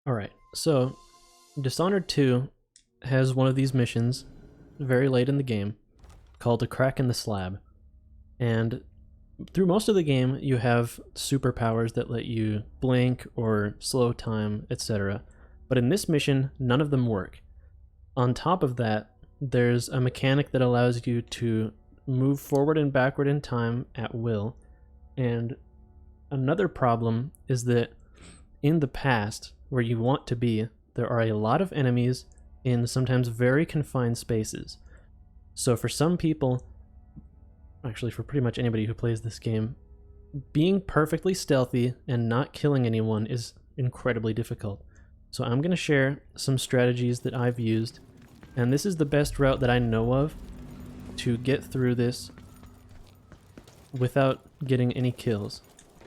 Alright, so Dishonored 2 has one of these missions very late in the game called A Crack in the Slab. And through most of the game, you have superpowers that let you blink or slow time, etc. But in this mission, none of them work. On top of that, there's a mechanic that allows you to move forward and backward in time at will. And another problem is that in the past, where you want to be, there are a lot of enemies in sometimes very confined spaces. So for some people, actually for pretty much anybody who plays this game, being perfectly stealthy and not killing anyone is incredibly difficult. So I'm going to share some strategies that I've used, and this is the best route that I know of to get through this without getting any kills.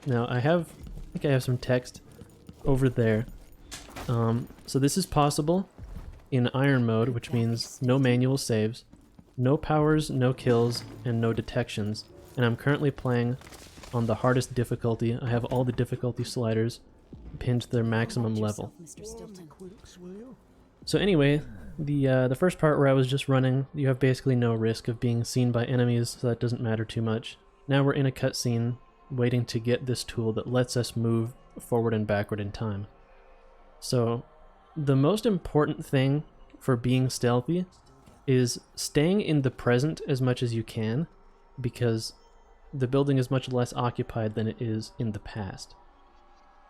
Now I think I have some text over there. So this is possible in iron mode, which means no manual saves, no powers, no kills, and no detections. And I'm currently playing on the hardest difficulty. I have all the difficulty sliders pinned to their maximum level. So anyway, the first part where I was just running, you have basically no risk of being seen by enemies, so that doesn't matter too much. Now we're in a cutscene waiting to get this tool that lets us move forward and backward in time. So the most important thing for being stealthy is staying in the present as much as you can, because the building is much less occupied than it is in the past.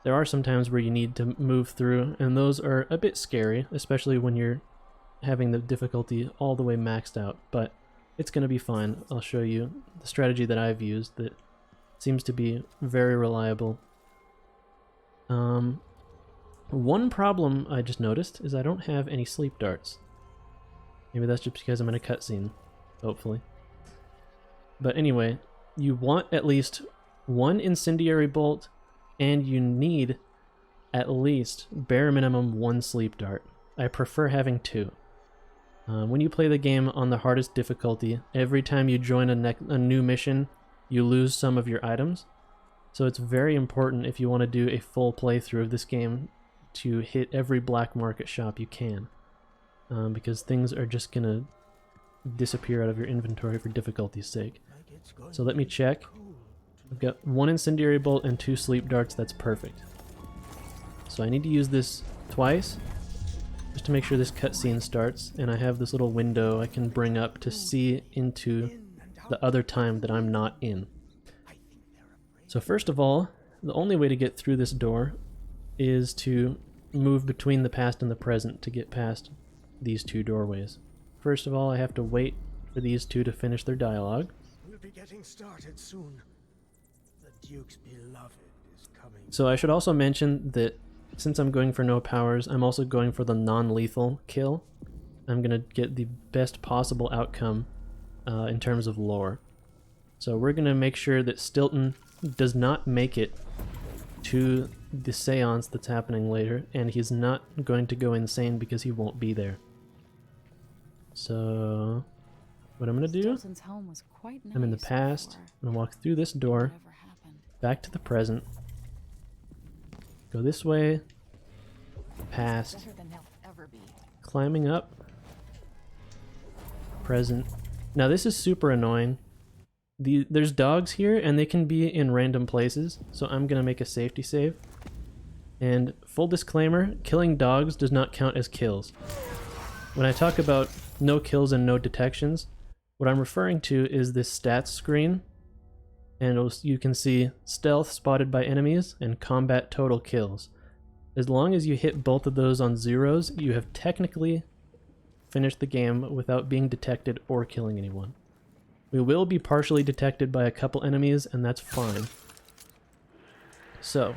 There are some times where you need to move through, and those are a bit scary, especially when you're having the difficulty all the way maxed out, but it's going to be fine. I'll show you the strategy that I've used that seems to be very reliable. One problem I just noticed is I don't have any sleep darts. Maybe that's just because I'm in a cutscene, hopefully. But anyway, you want at least one incendiary bolt, and you need at least, bare minimum, one sleep dart. I prefer having two. When you play the game on the hardest difficulty, every time you join a new mission, you lose some of your items. So it's very important if you want to do a full playthrough of this game to hit every black market shop you can. Because things are just gonna disappear out of your inventory for difficulty's sake. So let me check. I've got one incendiary bolt and two sleep darts, that's perfect. So I need to use this twice, just to make sure this cutscene starts, and I have this little window I can bring up to see into the other time that I'm not in. So first of all, the only way to get through this door is to move between the past and the present to get past these two doorways. First of all, I have to wait for these two to finish their dialogue. We'll be getting started soon. The Duke's beloved is coming. So I should also mention that since I'm going for no powers, I'm also going for the non-lethal kill. I'm gonna get the best possible outcome in terms of lore. So we're gonna make sure that Stilton does not make it to the seance that's happening later, and he's not going to go insane because he won't be there. So what I'm gonna do, I'm in the past, I'm gonna walk through this door, back to the present, go this way, past, climbing up, present. Now this is super annoying. There's dogs here, and they can be in random places, so I'm gonna make a safety save. And full disclaimer, killing dogs does not count as kills. When I talk about no kills and no detections, what I'm referring to is this stats screen, and you can see stealth spotted by enemies and combat total kills. As long as you hit both of those on zeros, you have technically finished the game without being detected or killing anyone. We will be partially detected by a couple enemies, and that's fine. So,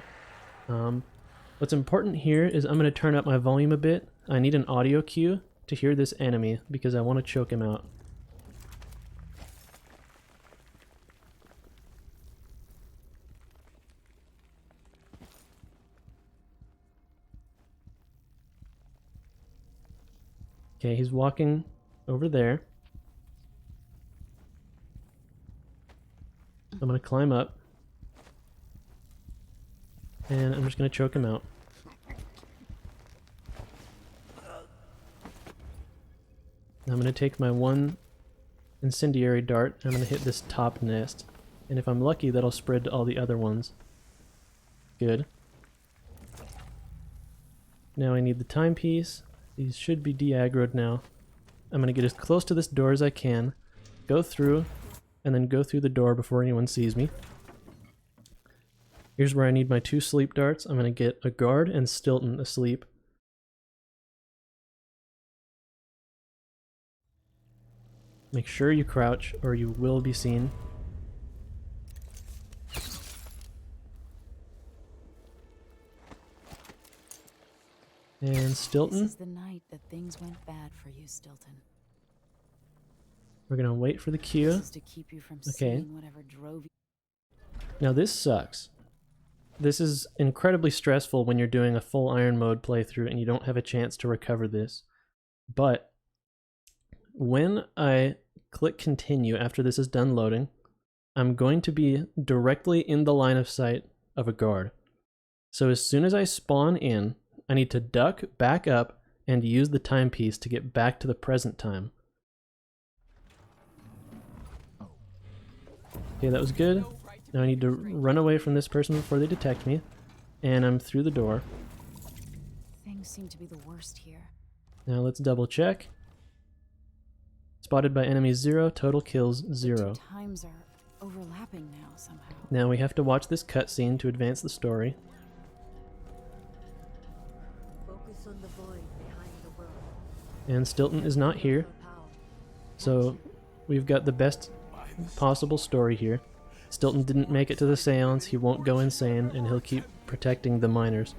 what's important here is I'm going to turn up my volume a bit. I need an audio cue to hear this enemy because I want to choke him out. Okay, he's walking over there. I'm gonna climb up, and I'm just gonna choke him out. Now I'm going to take my one incendiary dart, and I'm going to hit this top nest. And if I'm lucky, that'll spread to all the other ones. Good. Now I need the timepiece. These should be de-aggroed now. I'm going to get as close to this door as I can, go through, and then go through the door before anyone sees me. Here's where I need my 2 sleep darts. I'm going to get a guard and Stilton asleep. Make sure you crouch or you will be seen. And Stilton. This is the night that things went bad for you, Stilton. We're gonna wait for the cue. This is to keep you from seeing whatever drove you. Now this sucks. This is incredibly stressful when you're doing a full iron mode playthrough and you don't have a chance to recover this. But when I click continue after this is done loading, I'm going to be directly in the line of sight of a guard. So as soon as I spawn in, I need to duck, back up, and use the timepiece to get back to the present time. Okay, that was good. Now I need to run away from this person before they detect me. And I'm through the door. Things seem to be the worst here. Now let's double check. Spotted by enemies 0, total kills 0. The times are overlapping now somehow. Now we have to watch this cutscene to advance the story. Focus on the void behind the world. And Stilton is not here. So we've got the best possible story here. Stilton didn't make it to the seance, he won't go insane, and he'll keep protecting the miners.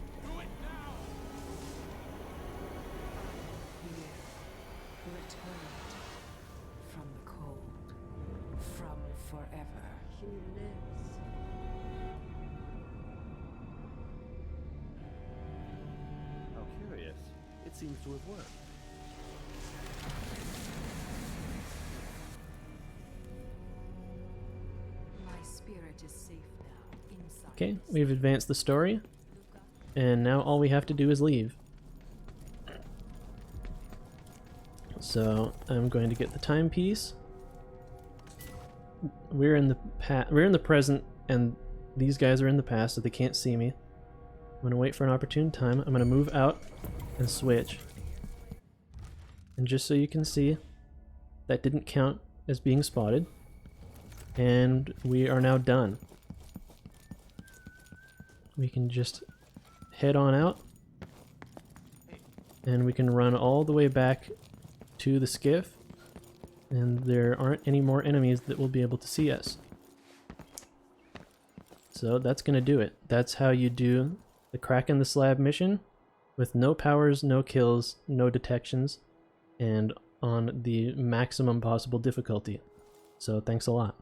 From the cold, from forever. She lives. How curious. It seems to have worked. My spirit is safe now inside. Okay, we've advanced the story, and now all we have to do is leave. So I'm going to get the timepiece. We're in the present, and these guys are in the past, so they can't see me. I'm gonna wait for an opportune time. I'm gonna move out and switch. And just so you can see, that didn't count as being spotted. And we are now done. We can just head on out, and we can run all the way back to the skiff, and there aren't any more enemies that will be able to see us. So that's gonna do it. That's how you do the Kraken the Slab mission with no powers, no kills, no detections, and on the maximum possible difficulty. So thanks a lot.